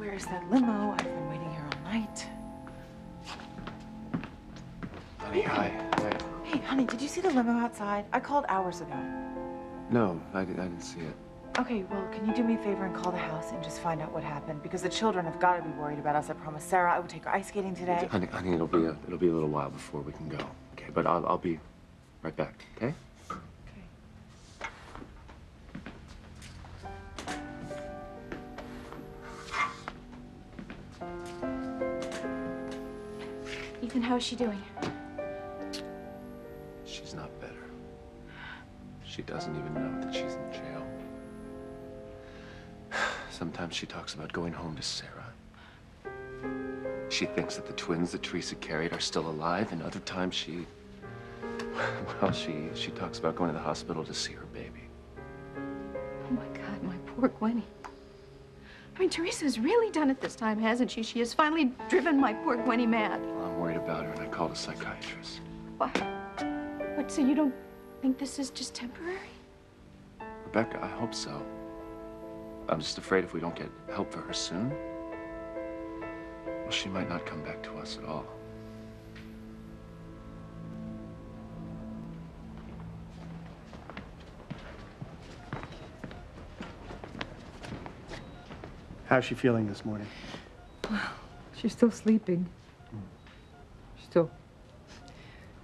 Where's that limo? I've been waiting here all night. Honey, hi. Hey, honey, did you see the limo outside? I called hours ago. No, I didn't see it. Okay, well, can you do me a favor and call the house and just find out what happened? Because the children have got to be worried about us. I promised Sarah I would take her ice skating today. Honey, it'll be a little while before we can go. Okay, but I'll be right back. Okay? Okay. Ethan, how is she doing? She's not better. She doesn't even know that she's in jail. Sometimes she talks about going home to Sarah. She thinks that the twins that Teresa carried are still alive, and other times she talks about going to the hospital to see her baby. Oh my God, my poor Gwenny. I mean, Teresa's really done it this time, hasn't she? She has finally driven my poor Gwenny mad. Well, I'm worried about her, and I called a psychiatrist. What? What, so you don't think this is just temporary? Rebecca, I hope so. I'm just afraid if we don't get help for her soon, well, she might not come back to us at all. How's she feeling this morning? Well, she's still sleeping. She still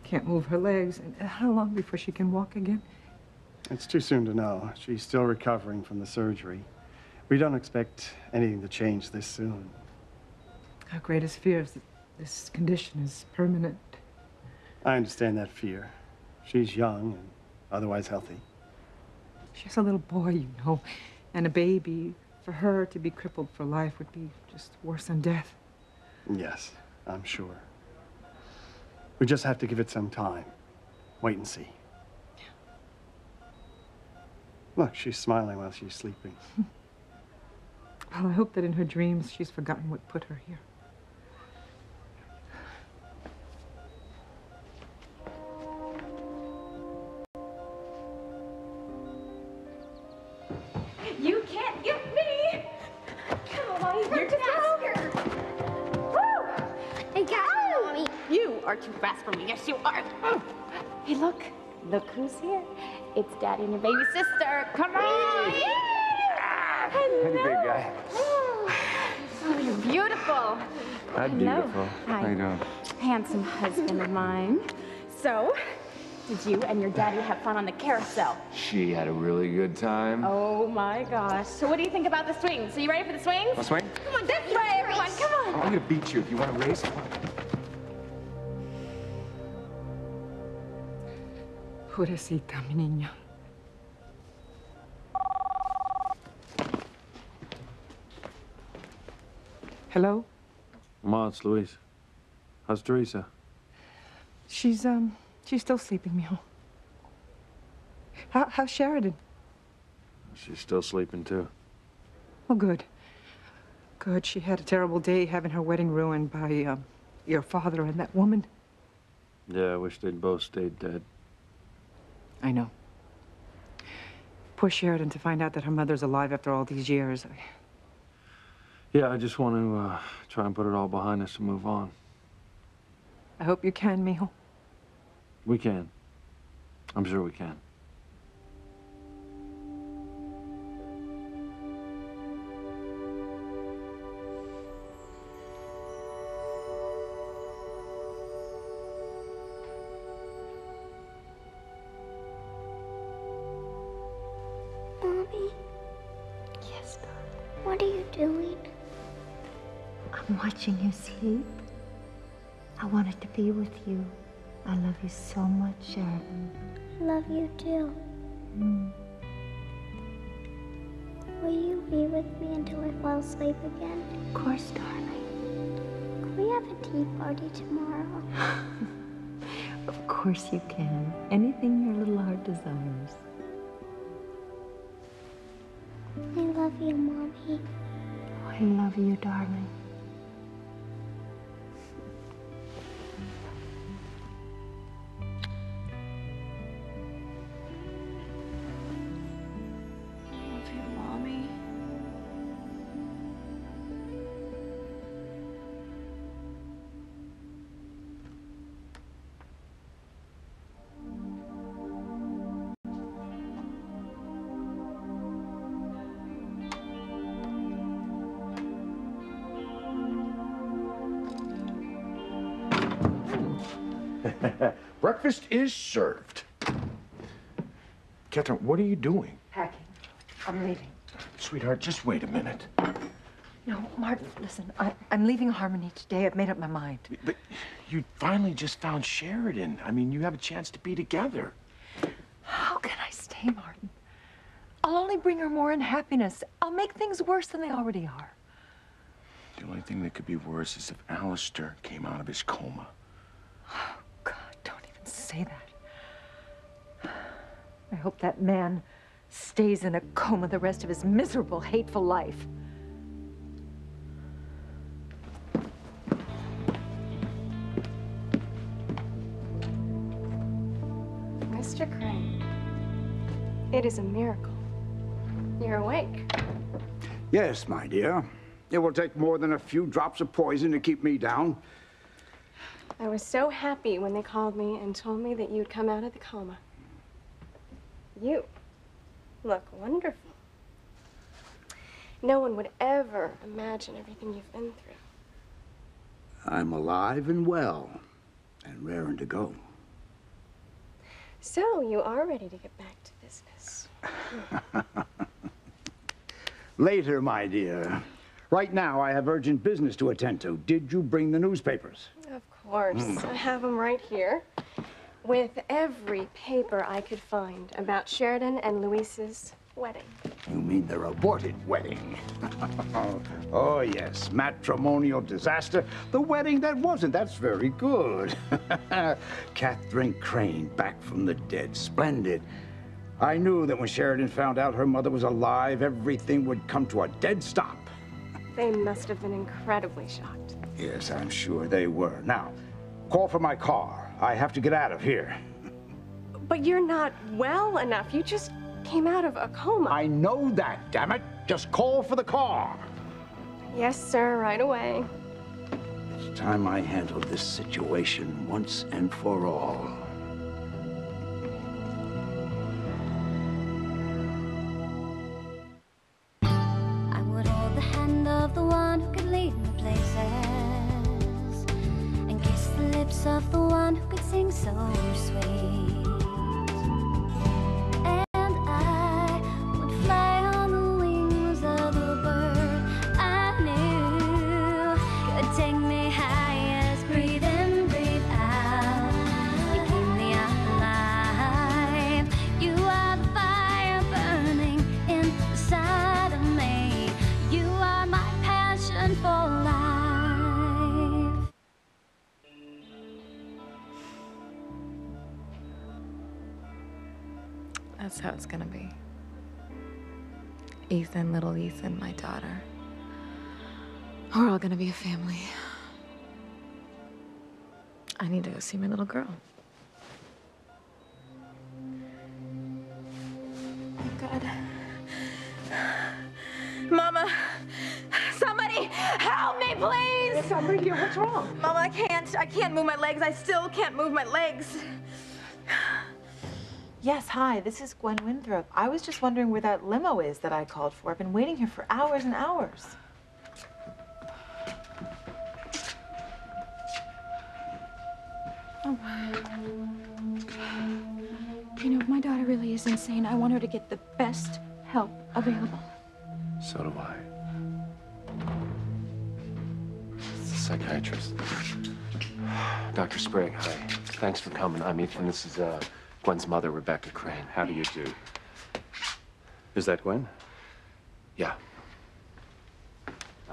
can't move her legs. And how long before she can walk again? It's too soon to know. She's still recovering from the surgery. We don't expect anything to change this soon. Our greatest fear is that this condition is permanent. I understand that fear. She's young and otherwise healthy. She has a little boy, you know, and a baby. For her to be crippled for life would be just worse than death. Yes, I'm sure. We just have to give it some time. Wait and see. Yeah. Look, she's smiling while she's sleeping. Well, I hope that in her dreams she's forgotten what put her here. You can't get me! Come on, you're faster! Woo! I got you, Mommy. You are too fast for me. Yes, you are. Hey, look. Look who's here. It's Daddy and your baby sister. Come on! Yeah! Hello. Hey, big guy. Oh, you're beautiful. I'm Hello. beautiful. Hi. How you doing? Handsome husband of mine. So, did you and your daddy have fun on the carousel? She had a really good time. Oh my gosh. So what do you think about the swings? Are you ready for the swings? Want to swing? Come on, this way, everyone. Come on. I'm gonna beat you if you want to race. Pobrecita, mi niña. Hello? Ma, it's Luis. How's Teresa? She's still sleeping, mijo. How's Sheridan? She's still sleeping, too. Oh, good. Good. She had a terrible day having her wedding ruined by, your father and that woman. Yeah, I wish they'd both stayed dead. I know. Poor Sheridan to find out that her mother's alive after all these years. Yeah, I just want to try and put it all behind us and move on. I hope you can, mijo. We can. I'm sure we can. Mommy, Yes, darling. what are you doing? I'm watching you sleep. I wanted to be with you. I love you so much, Sheridan. I love you too. Will you be with me until I fall asleep again? Of course, darling. Can we have a tea party tomorrow? Of course you can. Anything your little heart desires. I love you, Mommy. Oh, I love you, darling. I love you, Mommy. Breakfast is served. Catherine, what are you doing? Packing. I'm leaving. Sweetheart, just wait a minute. No, Martin, listen, I'm leaving Harmony today. I've made up my mind. But you finally just found Sheridan. I mean, you have a chance to be together. How can I stay, Martin? I'll only bring her more unhappiness. I'll make things worse than they already are. The only thing that could be worse is if Alistair came out of his coma. Oh, God, don't even say that. I hope that man stays in a coma the rest of his miserable, hateful life. Mr. Crane, it is a miracle. You're awake. Yes, my dear. It will take more than a few drops of poison to keep me down. I was so happy when they called me and told me that you'd come out of the coma. You look wonderful. No one would ever imagine everything you've been through. I'm alive and well, and raring to go. So, you are ready to get back to business. Later, my dear. Right now, I have urgent business to attend to. Did you bring the newspapers? Of course. I have them right here. With every paper I could find about Sheridan and Louise's wedding. You mean their aborted wedding? Oh, yes. Matrimonial disaster. The wedding that wasn't. That's very good. Catherine Crane back from the dead. Splendid. I knew that when Sheridan found out her mother was alive, everything would come to a dead stop. They must have been incredibly shocked. Yes, I'm sure they were. Now, call for my car. I have to get out of here. But you're not well enough. You just came out of a coma. I know that, damn it. Just call for the car. Yes, sir, right away. It's time I handled this situation once and for all. I would hold the hand of the one who could lead me places, and kiss the lips of the one who could sing so sweet. And I would fly on the wings of the bird I knew could take me highest. Breathe in, breathe out. You keep me alive. You are the fire burning inside of me. You are my passion for life. That's how it's gonna be. Ethan, little Ethan, my daughter. We're all gonna be a family. I need to go see my little girl. Good. Mama! Somebody help me, please! Yes, I'm right here. What's wrong? Mama, I can't move my legs. I still can't move my legs. Yes, hi, this is Gwen Winthrop. I was just wondering where that limo is that I called for. I've been waiting here for hours and hours. Oh. You know, if my daughter really is insane, I want her to get the best help available. So do I. It's the psychiatrist. Dr. Sprague, hi. Thanks for coming. I'm Ethan. This is Gwen's mother, Rebecca Crane. How do you do? Is that Gwen? Yeah.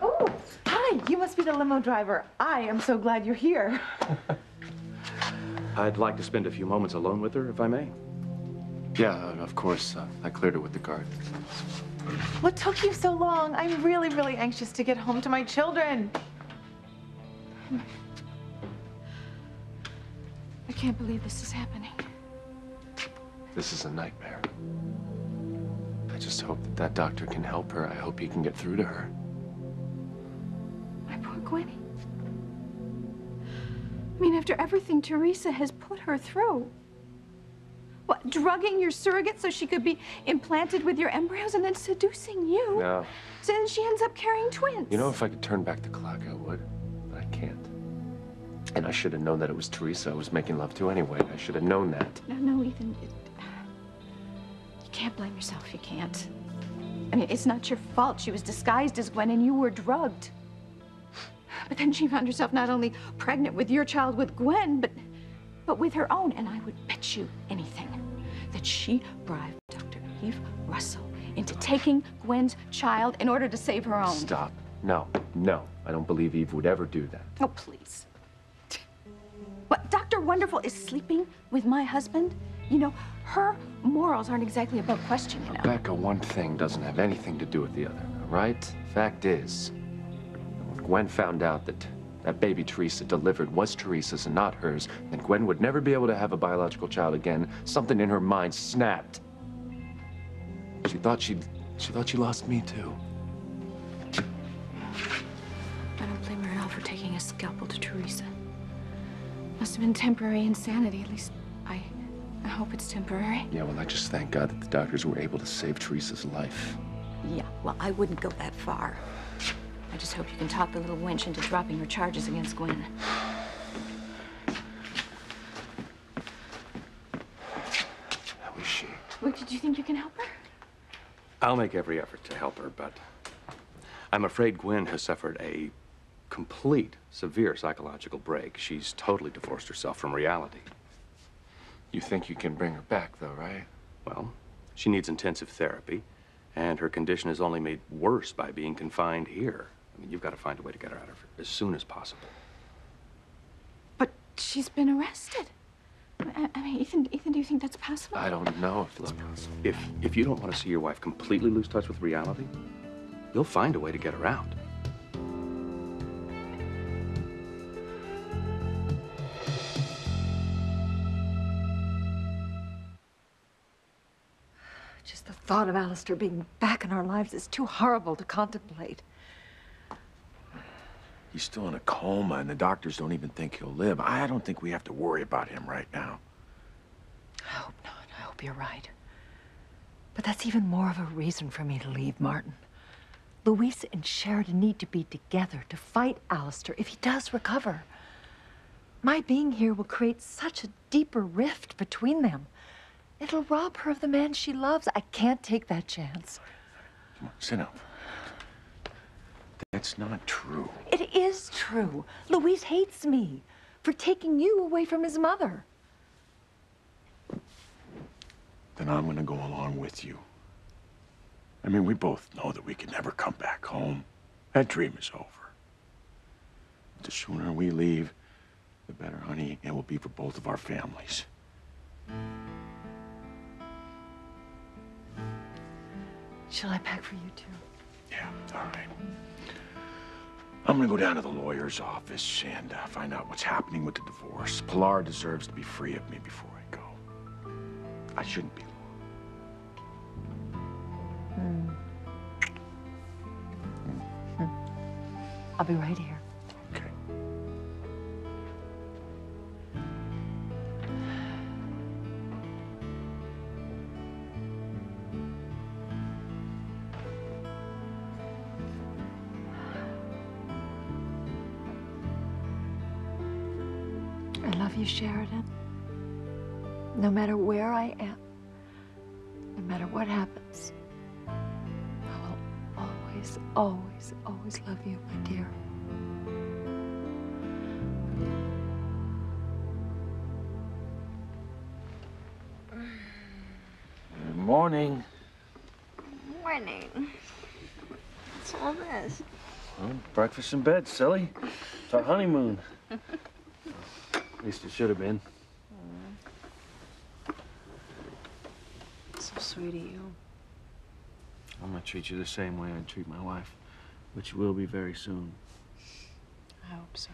Oh, hi, you must be the limo driver. I am so glad you're here. I'd like to spend a few moments alone with her, if I may. Yeah, of course. I cleared her with the guard. What took you so long? I'm really, really anxious to get home to my children. I can't believe this is happening. This is a nightmare. I just hope that that doctor can help her. I hope he can get through to her. My poor Gwenny. I mean, after everything Teresa has put her through. What, drugging your surrogate so she could be implanted with your embryos and then seducing you? No. So then she ends up carrying twins. You know, if I could turn back the clock, I would. But I can't. And I should have known that it was Teresa I was making love to anyway. I should have known that. No, Ethan. You can't blame yourself. You can't. I mean, it's not your fault. She was disguised as Gwen and you were drugged. But then she found herself not only pregnant with your child with Gwen, but with her own. And I would bet you anything that she bribed Dr. Eve Russell into taking Gwen's child in order to save her own. Stop. No. I don't believe Eve would ever do that. Oh, please. What, Dr. Wonderful is sleeping with my husband? You know, her morals aren't exactly above question, you know. Rebecca, one thing doesn't have anything to do with the other, all right? Fact is, when Gwen found out that that baby Teresa delivered was Teresa's and not hers, then Gwen would never be able to have a biological child again. Something in her mind snapped. She thought she lost me too. I don't blame her at all for taking a scalpel to Teresa. Must have been temporary insanity. At least I hope it's temporary. Yeah, well, I just thank God that the doctors were able to save Teresa's life. Yeah, well, I wouldn't go that far. I just hope you can talk the little wench into dropping her charges against Gwen. How is she? What, did you think you can help her? I'll make every effort to help her, but I'm afraid Gwen has suffered a complete, severe psychological break. She's totally divorced herself from reality. You think you can bring her back, though, right? Well, she needs intensive therapy, and her condition is only made worse by being confined here. I mean, you've got to find a way to get her out of here as soon as possible. But she's been arrested. I mean, Ethan, do you think that's possible? I don't know if it's possible. If you don't want to see your wife completely lose touch with reality, you'll find a way to get her out. Just the thought of Alistair being back in our lives is too horrible to contemplate. He's still in a coma, and the doctors don't even think he'll live. I don't think we have to worry about him right now. I hope not. I hope you're right. But that's even more of a reason for me to leave, Martin. Louisa and Sheridan need to be together to fight Alistair if he does recover. My being here will create such a deeper rift between them. It'll rob her of the man she loves. I can't take that chance. Come on, sit up. That's not true. It is true. Louise hates me for taking you away from his mother. Then I'm gonna go along with you. I mean, we both know that we can never come back home. That dream is over. The sooner we leave, the better, honey, it will be for both of our families. Shall I pack for you too? Yeah, all right. I'm gonna go down to the lawyer's office and find out what's happening with the divorce. Pilar deserves to be free of me before I go. I shouldn't be long. I'll be right here. Okay. I love you, Sheridan. No matter where I am, no matter what happens, I will always, always, always love you, my dear. Good morning. Morning. What's all this? Well, breakfast in bed, silly. It's our honeymoon. At least it should have been. So sweet of you. I'm gonna treat you the same way I treat my wife, which will be very soon. I hope so.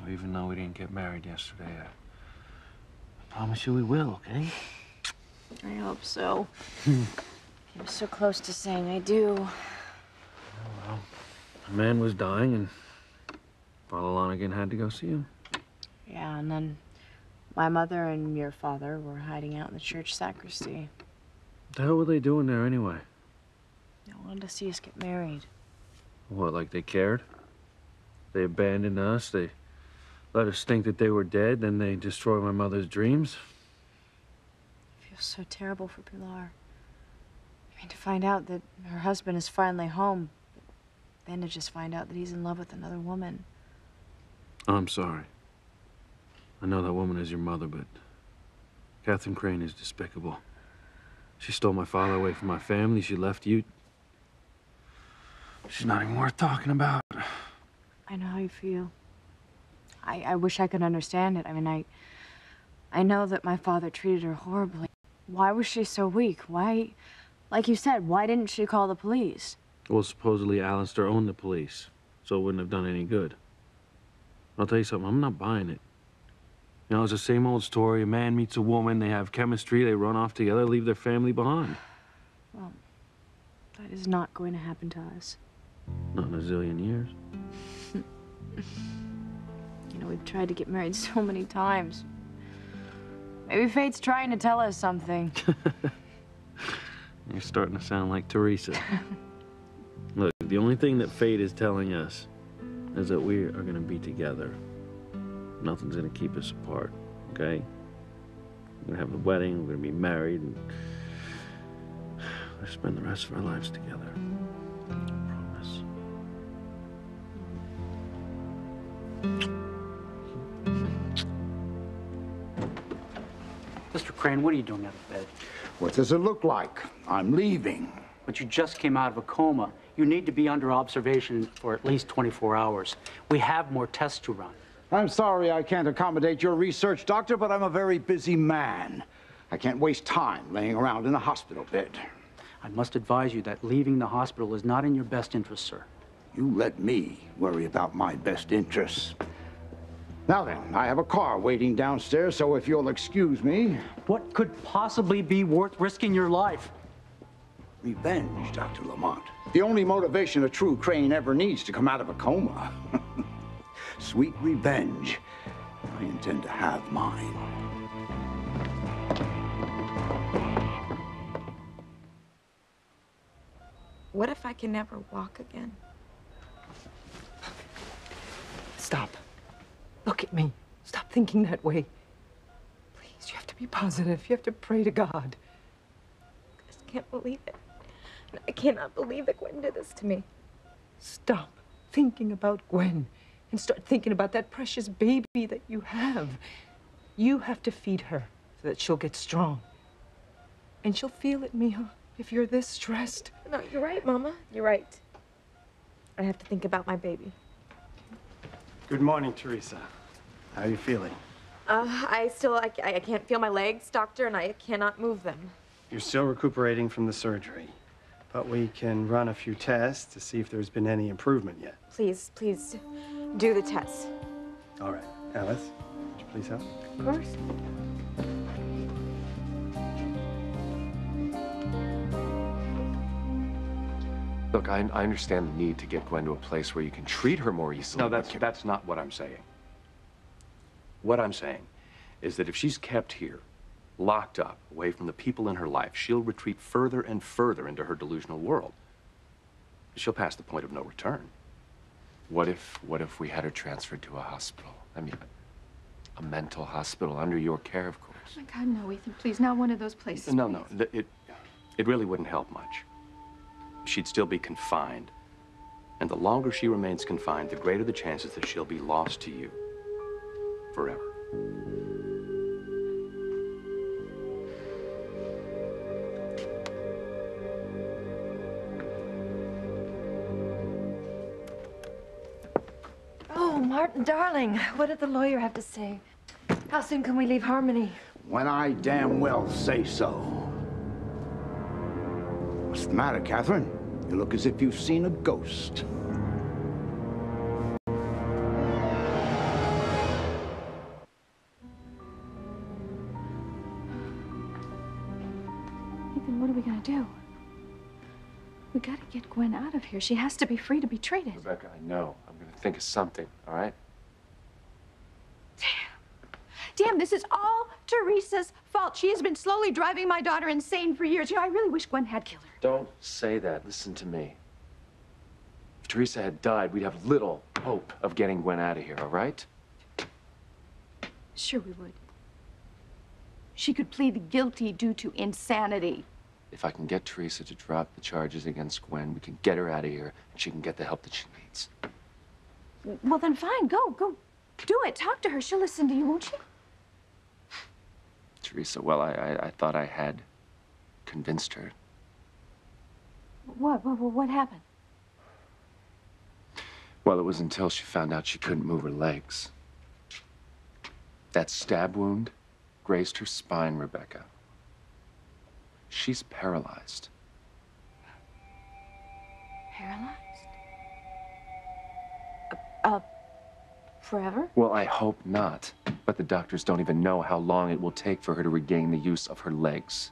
Even though we didn't get married yesterday, I promise you we will, okay? I hope so. I'm so close to saying I do. Well, the man was dying, and Father Lonigan had to go see him. Yeah, and then my mother and your father were hiding out in the church sacristy. What the hell were they doing there anyway? They wanted to see us get married. What, like they cared? They abandoned us? They let us think that they were dead, then they destroy my mother's dreams. I feel so terrible for Pilar. I mean, to find out that her husband is finally home, then to just find out that he's in love with another woman. I'm sorry. I know that woman is your mother, but Catherine Crane is despicable. She stole my father away from my family. She left you. She's not even worth talking about. I know how you feel. I wish I could understand it. I mean, I know that my father treated her horribly. Why was she so weak? Why, like you said, why didn't she call the police? Well, supposedly Alistair owned the police, so it wouldn't have done any good. I'll tell you something, I'm not buying it. You know, it's the same old story. A man meets a woman, they have chemistry, they run off together, leave their family behind. Well, that is not going to happen to us. Not in a zillion years. You know, we've tried to get married so many times. Maybe fate's trying to tell us something. You're starting to sound like Teresa. Look, the only thing that fate is telling us is that we are going to be together. Nothing's going to keep us apart, okay? We're going to have the wedding, we're going to be married, and we'll spend the rest of our lives together. I promise. Mr. Crane, what are you doing out of bed? What does it look like? I'm leaving. But you just came out of a coma. You need to be under observation for at least 24 hours. We have more tests to run. I'm sorry I can't accommodate your research, Doctor, but I'm a very busy man. I can't waste time laying around in a hospital bed. I must advise you that leaving the hospital is not in your best interest, sir. You let me worry about my best interests. Now then, I have a car waiting downstairs, so if you'll excuse me... What could possibly be worth risking your life? Revenge, Dr. Lamont. The only motivation a true Crane ever needs to come out of a coma. Sweet revenge. I intend to have mine. What if I can never walk again? Stop. Look at me. Stop thinking that way. Please, you have to be positive. You have to pray to God. I just can't believe it. I cannot believe that Gwen did this to me. Stop thinking about Gwen and start thinking about that precious baby that you have. You have to feed her so that she'll get strong. And she'll feel it, Mija, if you're this stressed. No, you're right, Mama. You're right. I have to think about my baby. Good morning, Teresa. How are you feeling? I can't feel my legs, Doctor, and I cannot move them. You're still recuperating from the surgery, but we can run a few tests to see if there's been any improvement yet. Please, please, do the test. All right. Alice, would you please help? Of course. Look, I understand the need to get Gwen to a place where you can treat her more easily. No, that's not what I'm saying. What I'm saying is that if she's kept here, locked up, away from the people in her life, she'll retreat further and further into her delusional world. She'll pass the point of no return. What if we had her transferred to a hospital? I mean, a mental hospital under your care, of course. Oh, my God, no, Ethan, please, not one of those places. No, no, it really wouldn't help much. She'd still be confined. And the longer she remains confined, the greater the chances that she'll be lost to you. Forever. Oh, Martin, darling, what did the lawyer have to say? How soon can we leave Harmony? When I damn well say so. What's the matter, Catherine? You look as if you've seen a ghost. Ethan, what are we gonna do? We gotta get Gwen out of here. She has to be free to be treated. Rebecca, I know. I'm gonna think of something, all right? Damn, this is all Teresa's fault. She has been slowly driving my daughter insane for years. You know, I really wish Gwen had killed her. Don't say that. Listen to me. If Teresa had died, we'd have little hope of getting Gwen out of here, all right? Sure we would. She could plead guilty due to insanity. If I can get Teresa to drop the charges against Gwen, we can get her out of here, and she can get the help that she needs. Well, then fine. Go. Do it. Talk to her. She'll listen to you, won't she? Teresa, well, I thought I had convinced her. What happened? Well, it was until she found out she couldn't move her legs. That stab wound grazed her spine, Rebecca. She's paralyzed. Paralyzed? Forever? Well, I hope not. But the doctors don't even know how long it will take for her to regain the use of her legs.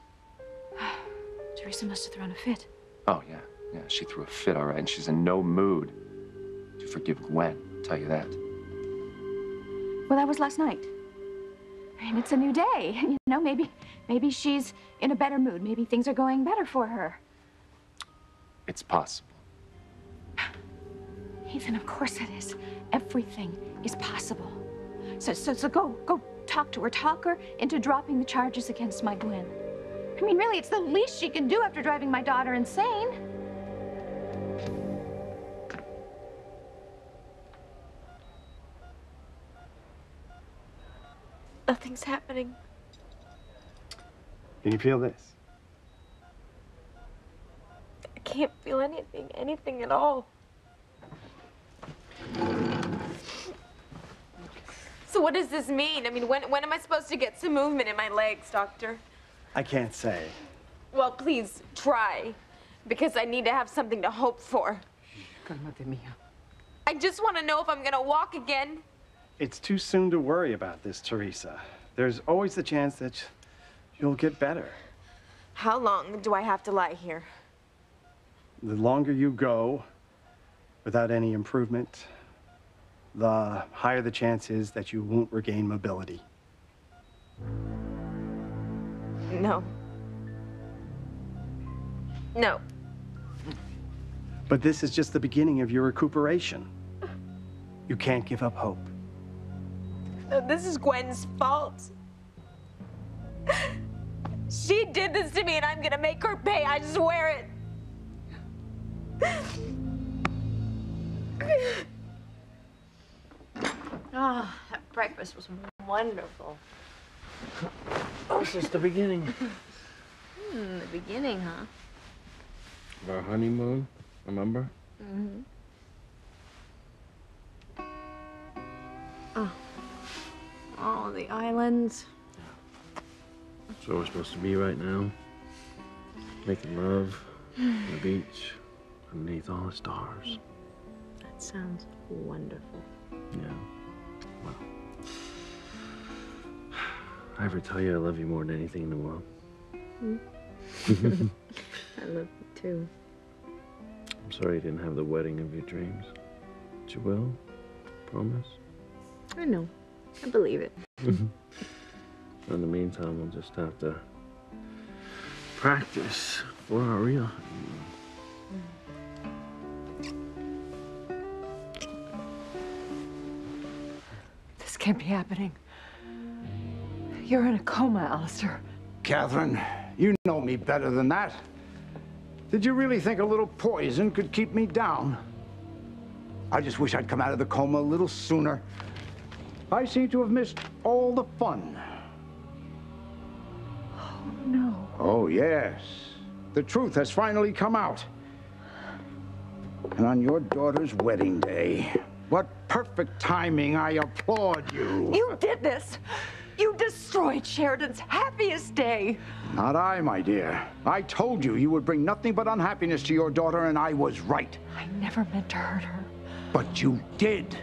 Teresa must have thrown a fit. Oh, yeah. Yeah, she threw a fit, all right, and she's in no mood to forgive Gwen, I'll tell you that. Well, that was last night. I mean, it's a new day. You know, maybe she's in a better mood. Maybe things are going better for her. It's possible. Ethan, of course it is. Everything is possible. So go talk to her. Talk her into dropping the charges against my Gwen. I mean, really, it's the least she can do after driving my daughter insane. Nothing's happening. Can you feel this? I can't feel anything at all. So what does this mean? I mean, when am I supposed to get some movement in my legs, doctor? I can't say. Well, please, try. Because I need to have something to hope for. Cálmate, mía. I just want to know if I'm gonna walk again. It's too soon to worry about this, Teresa. There's always the chance that you'll get better. How long do I have to lie here? The longer you go without any improvement, the higher the chance is that you won't regain mobility. No. No. But this is just the beginning of your recuperation. You can't give up hope. No, this is Gwen's fault. She did this to me and I'm gonna make her pay, I swear it. Oh, that breakfast was wonderful. This is the beginning. The beginning, huh? Of our honeymoon, remember? Mm-hmm. Oh, the islands. That's where we're supposed to be right now. Making love on the beach, underneath all the stars. That sounds wonderful. Yeah. Well. I ever tell you I love you more than anything in the world? I love you too. I'm sorry you didn't have the wedding of your dreams. But you will? Promise? I know. I believe it. In the meantime, we'll just have to practice for our real This can't be happening. You're in a coma, Alistair. Catherine, you know me better than that. Did you really think a little poison could keep me down? I just wish I'd come out of the coma a little sooner. I seem to have missed all the fun. Oh, no. Oh, yes. The truth has finally come out. And on your daughter's wedding day, what perfect timing. I applaud you. You did this. You destroyed Sheridan's happiest day. Not I, my dear. I told you you would bring nothing but unhappiness to your daughter, and I was right. I never meant to hurt her. But you did.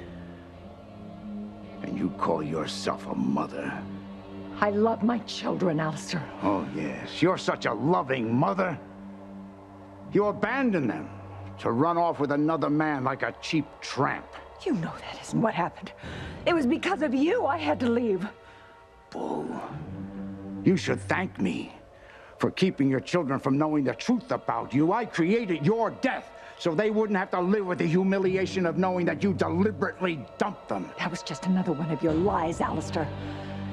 And you call yourself a mother. I love my children, Alistair. Oh, yes. You're such a loving mother. You abandoned them to run off with another man like a cheap tramp. You know that isn't what happened. It was because of you I had to leave. Bull. You should thank me for keeping your children from knowing the truth about you. I created your death so they wouldn't have to live with the humiliation of knowing that you deliberately dumped them. That was just another one of your lies, Alistair.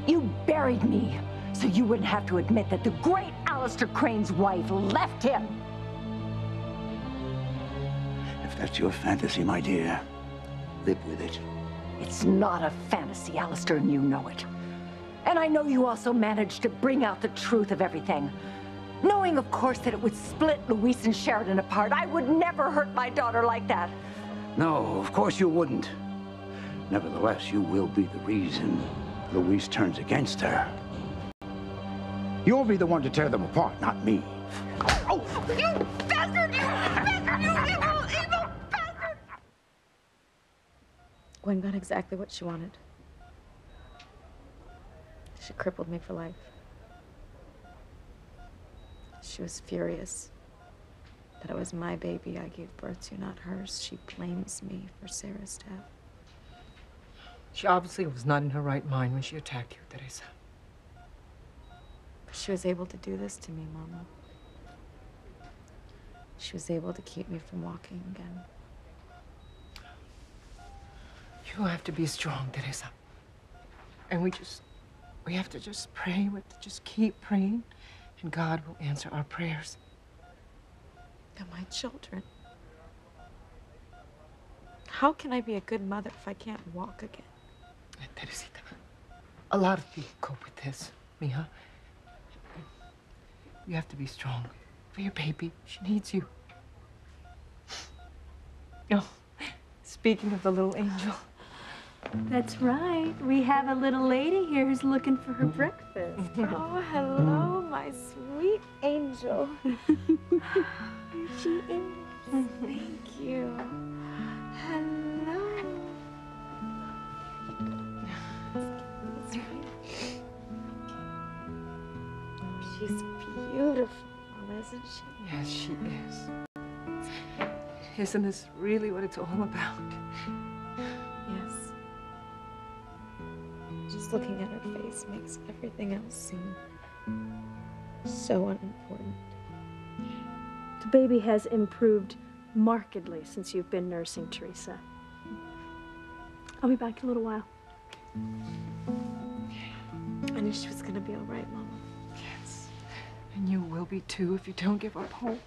You buried me so you wouldn't have to admit that the great Alistair Crane's wife left him. If that's your fantasy, my dear, live with it. It's not a fantasy, Alistair, and you know it. And I know you also managed to bring out the truth of everything. Knowing, of course, that it would split Louise and Sheridan apart. I would never hurt my daughter like that. No, of course you wouldn't. Nevertheless, you will be the reason Louise turns against her. You'll be the one to tear them apart, not me. Oh, you bastard! You bastard! You evil, evil bastard! Gwen got exactly what she wanted. She crippled me for life. She was furious that it was my baby I gave birth to, not hers. She blames me for Sarah's death. She obviously was not in her right mind when she attacked you, Teresa. But she was able to do this to me, Mama. She was able to keep me from walking again. You have to be strong, Teresa. And we have to just pray. We have to just keep praying, and God will answer our prayers. They're my children. How can I be a good mother if I can't walk again? Teresita, a lot of people cope with this, mija. You have to be strong for your baby. She needs you. Oh, speaking of the little angel. That's right. We have a little lady here who's looking for her breakfast. Oh, hello, my sweet angel. She is. Thank you. Hello. She's beautiful, isn't she? Yes, she is. Isn't this really what it's all about? Yes. Just looking at her face makes everything else seem so unimportant. The baby has improved markedly since you've been nursing Teresa. I'll be back in a little while. I knew she was gonna be all right, Mama. Yes. And you will be too if you don't give up hope.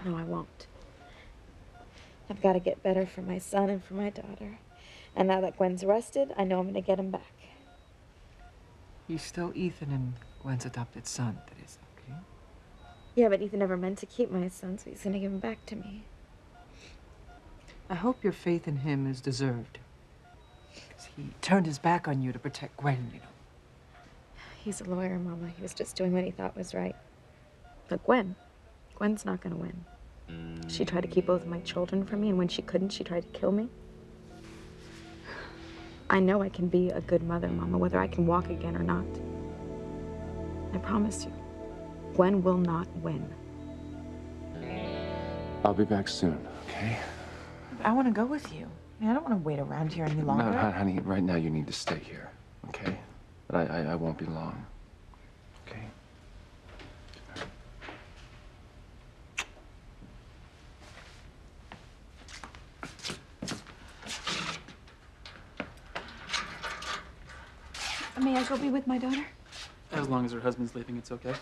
No, I won't. I've got to get better for my son and for my daughter. And now that Gwen's arrested, I know I'm gonna get him back. He's still Ethan and Gwen's adopted son, Teresa, okay? Yeah, but Ethan never meant to keep my son, so he's gonna give him back to me. I hope your faith in him is deserved. Because he turned his back on you to protect Gwen, you know. He's a lawyer, Mama. He was just doing what he thought was right. But Gwen's not gonna win. She tried to keep both of my children from me, and when she couldn't, she tried to kill me. I know I can be a good mother, Mama, whether I can walk again or not. I promise you, Gwen will not win. I'll be back soon, okay? I want to go with you. I mean, I don't want to wait around here any longer. No, honey, right now you need to stay here, okay? But I won't be long, okay? May I go be with my daughter? As long as her husband's leaving, it's okay.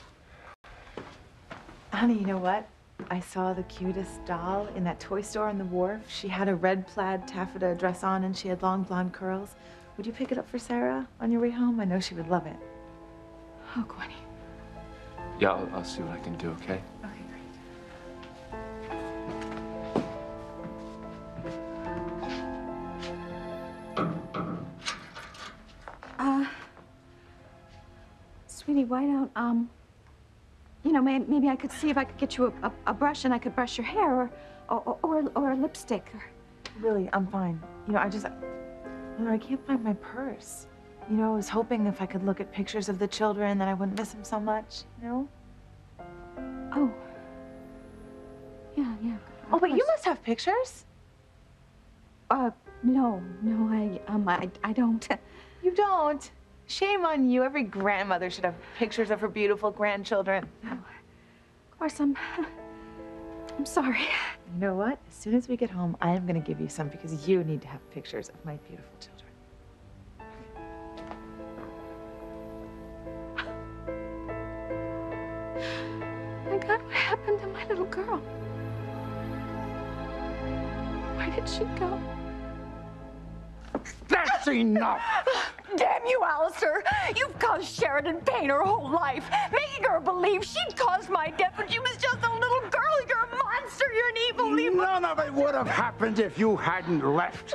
Honey, you know what? I saw the cutest doll in that toy store on the wharf. She had a red plaid taffeta dress on and she had long blonde curls. Would you pick it up for Sarah on your way home? I know she would love it. Oh, Gwenny. Yeah, I'll see what I can do, okay? Okay, Sweetie, why don't, you know, maybe I could see if I could get you a brush and I could brush your hair or a lipstick. Really, I'm fine. You know, I can't find my purse. You know, I was hoping if I could look at pictures of the children that I wouldn't miss them so much, you know? Oh. Yeah. Oh, but you must have pictures. No, I don't. You don't? Shame on you. Every grandmother should have pictures of her beautiful grandchildren. Of course, I'm sorry. You know what? As soon as we get home, I am going to give you some because you need to have pictures of my beautiful children. Where did she go? That's enough! Damn you, Alistair! You've caused Sheridan pain her whole life, making her believe she'd caused my death when she was just a little girl. You're a monster. You're an evil, evil. None of it would have happened if you hadn't left.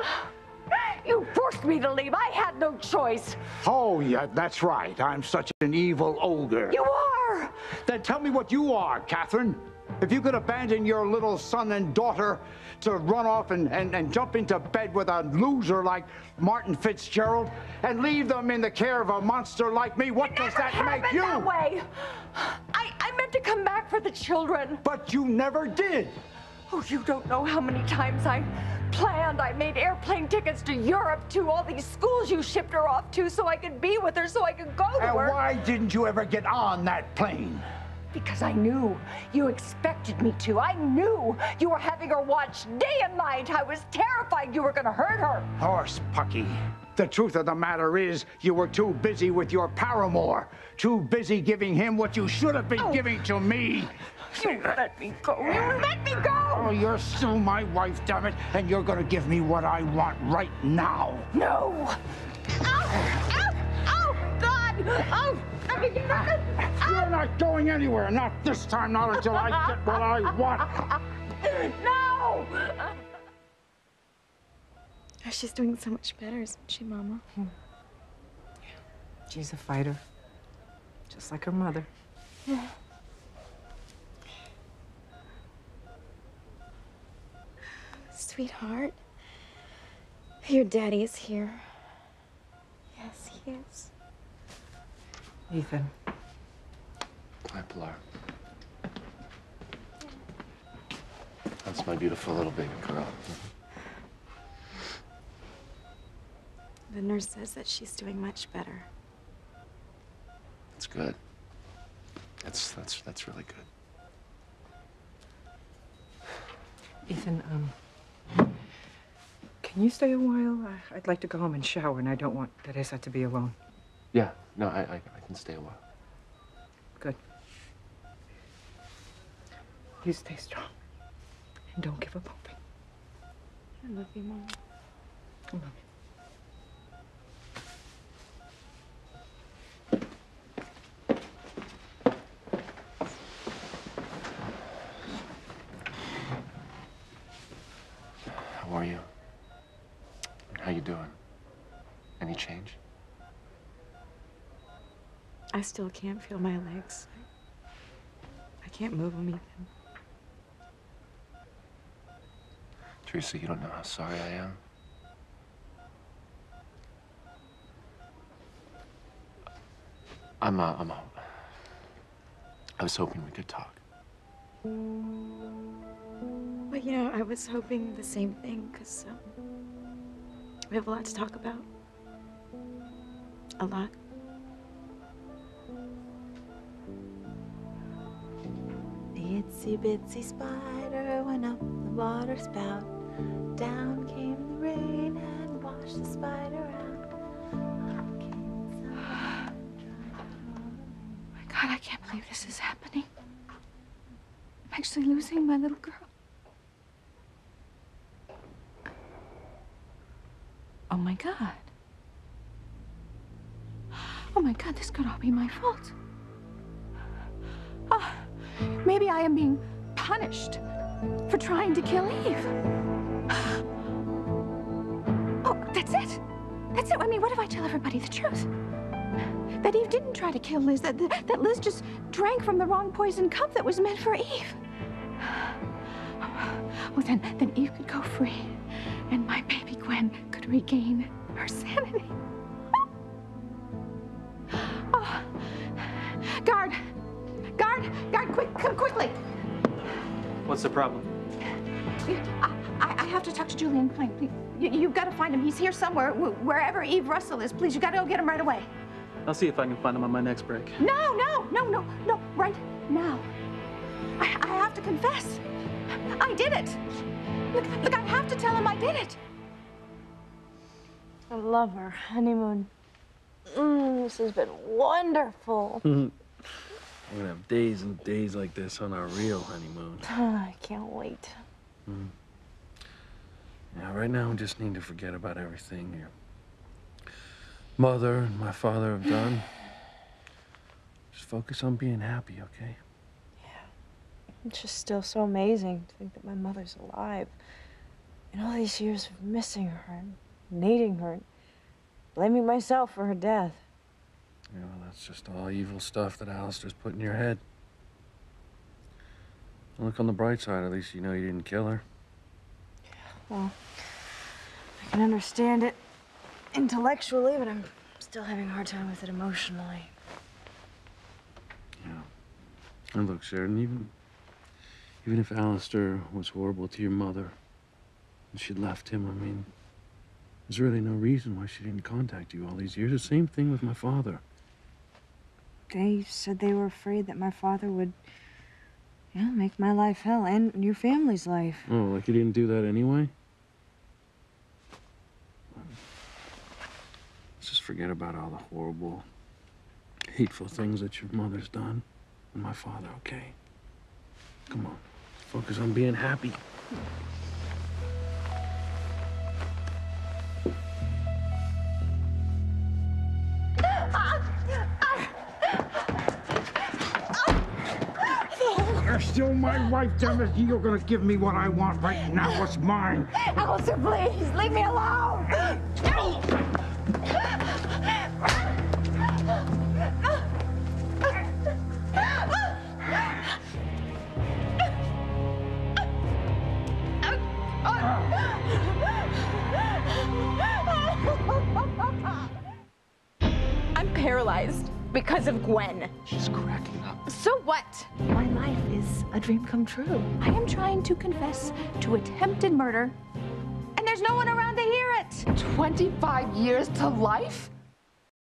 You forced me to leave. I had no choice. Oh, yeah, that's right. I'm such an evil ogre. You are! Then tell me what you are, Catherine. If you could abandon your little son and daughter to run off and jump into bed with a loser like Martin Fitzgerald and leave them in the care of a monster like me, what does that make you? That way. I meant to come back for the children. But you never did. Oh, you don't know how many times I planned. I made airplane tickets to Europe, to all these schools you shipped her off to so I could be with her, so I could go to her. And why didn't you ever get on that plane? Because I knew you expected me to. I knew you were having her watch day and night. I was terrified you were going to hurt her. Horse Pucky. The truth of the matter is, you were too busy with your paramour. Too busy giving him what you should have been giving to me. You let me go. You let me go. Oh, you're still my wife, damn it, and you're going to give me what I want right now. No. Ow! Ow! Oh, God! Oh! You're not going anywhere. Not this time, not until I get what I want. No! Oh, she's doing so much better, isn't she, Mama? She's a fighter. Just like her mother. Yeah. Sweetheart, your daddy is here. Yes, he is. Ethan. Hi, Pilar. That's my beautiful little baby girl. The nurse says that she's doing much better. That's good. That's really good. Ethan, can you stay a while? I'd like to go home and shower, and I don't want Teresa to be alone. Yeah, no, I can stay a while. Good. You stay strong. And don't give up hoping. I love you, Mom. I love you. How are you? How you doing? Any change? I still can't feel my legs. I can't move them even. Teresa, you don't know how sorry I am. I was hoping we could talk. Well, you know, I was hoping the same thing, because we have a lot to talk about. A lot. The itsy bitsy spider went up the water spout. Down came the rain and washed the spider out. Up came the sun. My God, I can't believe this is happening. I'm actually losing my little girl. Oh my God. Oh my God, this could all be my fault. Oh, maybe I am being punished for trying to kill Eve. Oh, that's it. That's it. I mean, what if I tell everybody the truth? That Eve didn't try to kill Liz, that Liz just drank from the wrong poison cup that was meant for Eve. Well, then Eve could go free, and my baby Gwen could regain her sanity. Oh. Guard, quick, come quickly. What's the problem? I have to talk to Julian Klein. Please. You've got to find him. He's here somewhere, wherever Eve Russell is. Please, you got to go get him right away. I'll see if I can find him on my next break. No, right now. I have to confess. I did it. Look, I have to tell him I did it. I love our honeymoon. This has been wonderful. We're gonna have days and days like this on our real honeymoon. I can't wait. right now we just need to forget about everything your mother and my father have done. Just focus on being happy, okay? It's just still so amazing to think that my mother's alive. And all these years of missing her and needing her and blaming myself for her death. You know, that's just all evil stuff that Alistair's put in your head. Look on the bright side, at least you know you didn't kill her. Well, I can understand it intellectually, but I'm still having a hard time with it emotionally. And look, Sheridan, even if Alistair was horrible to your mother and she'd left him, I mean, there's really no reason why she didn't contact you all these years. The same thing with my father. They said they were afraid that my father would, you know, make my life hell and your family's life. Oh, like he didn't do that anyway? Let's just forget about all the horrible, hateful things that your mother's done and my father, okay? Come on, focus on being happy. You're still my wife, damn it. You're gonna give me what I want right now. What's mine? Alistair, please, leave me alone! I'm paralyzed because of Gwen. She's cracking up. So what? My life is a dream come true. I am trying to confess to attempted murder, and there's no one around to hear it. 25 years to life?